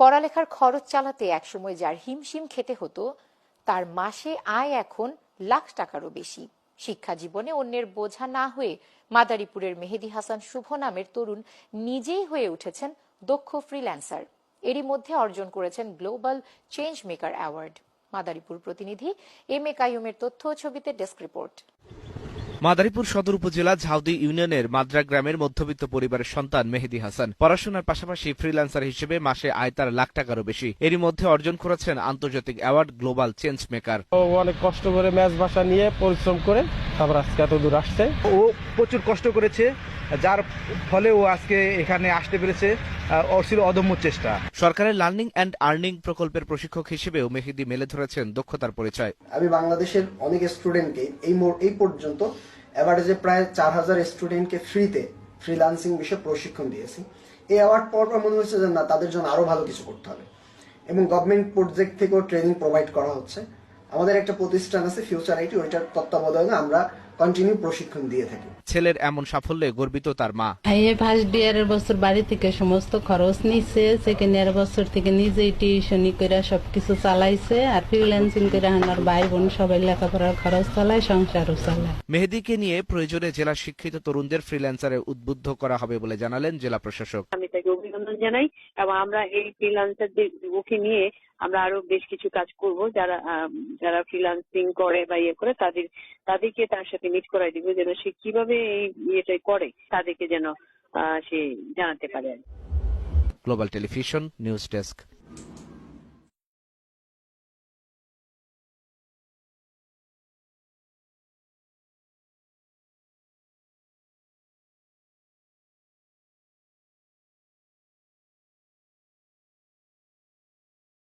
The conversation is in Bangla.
পড়ালেখার খরচ চালাতে একসময় যার হিমশিম খেতে হতো তার মাসে আয় এখন লাখ টাকারও বেশি। শিক্ষা জীবনে অন্যের বোঝা না হয়ে মাদারীপুরের মেহেদী হাসান শুভ নামের তরুণ নিজেই হয়ে উঠেছেন দক্ষ ফ্রিল্যান্সার। এরই মধ্যে অর্জন করেছেন global change maker award. Madaripur প্রতিনিধি এম এ কাইয়ুমের তথ্য ও ছবিতে ডেস্ক রিপোর্ট। মাদারীপুর সদর উপজেলা ঝাউদি ইউনিয়নের মাদ্রা গ্রামের মধ্যবিত্ত পরিবারের সন্তান মেহেদী হাসান পড়াশোনার পাশাপাশি ফ্রিল্যান্সার হিসেবে মাসে আয় তার লাখ টাকারও বেশি। এরই মধ্যে অর্জন করেছেন আন্তর্জাতিক অ্যাওয়ার্ড গ্লোবাল চেঞ্জ মেকার। অনেক কষ্ট করে ম্যাচ ভাষা নিয়ে পরিশ্রম করে তারপর আজকে এত দূর আসছে। ও প্রচুর কষ্ট করেছে, যার ফলে ও আজকে এখানে আসতে পেরেছে। ওর ছিল অদম্য চেষ্টা। সরকারের লার্নিং অ্যান্ড আর্নিং প্রকল্পের প্রশিক্ষক হিসেবেও মেহেদী মেলে ধরেছেন দক্ষতার পরিচয়। আমি বাংলাদেশের অনেক স্টুডেন্টকে এই পর্যন্ত অ্যাভারেজে প্রায় 4000 স্টুডেন্টকে ফ্রিতে ফ্রিল্যান্সিং বিষয়ে প্রশিক্ষণ দিয়েছি। এই অ্যাওয়ার্ড পাওয়ার পর মনে হচ্ছে যে না, তাদের জন্য আরো ভালো কিছু করতে হবে এবং গভর্নমেন্ট প্রজেক্ট থেকেও ট্রেনিং প্রোভাইড করা হচ্ছে। আমাদের একটা প্রতিষ্ঠান আছে ফিউচার আইটি, ওইটার তত্ত্বাবধানে আমরা কন্টিনিউ প্রশিক্ষণ দিয়ে থাকি। ছেলের এমন সাফল্যে গর্বিত তার মা। ফার্স্ট ইয়ারের বছর বাড়ি থেকে সমস্ত খরচ নিচ্ছে, সেকেন্ড ইয়ার বছর থেকে নিজেই টিউশনি করে সবকিছু চালাইছে, আর ফ্রিল্যান্সিং করে আমার ভাই বোন সবাই লেখাপড়ার খরচ চালায়, সংসারও চালায়। মেহেদীকে নিয়ে প্রয়োজনে জেলা শিক্ষিত তরুণদের ফ্রিল্যান্সারে উদ্বুদ্ধ করা হবে বলে জানালেন জেলা প্রশাসক। আমি তাকে অভিনন্দন জানাই এবং আমরা এই ফ্রিল্যান্সারদের ওকে নিয়ে আমরা আরো বেশ কিছু কাজ করব। যারা ফ্রিল্যান্সিং করে বা ইয়ে করে তাদেরকে তার সাথে মিট করাই দিব, যেন সে কিভাবে এই ইয়েটা করে তাদেরকে যেন সে জানাতে পারে। Global television news desk.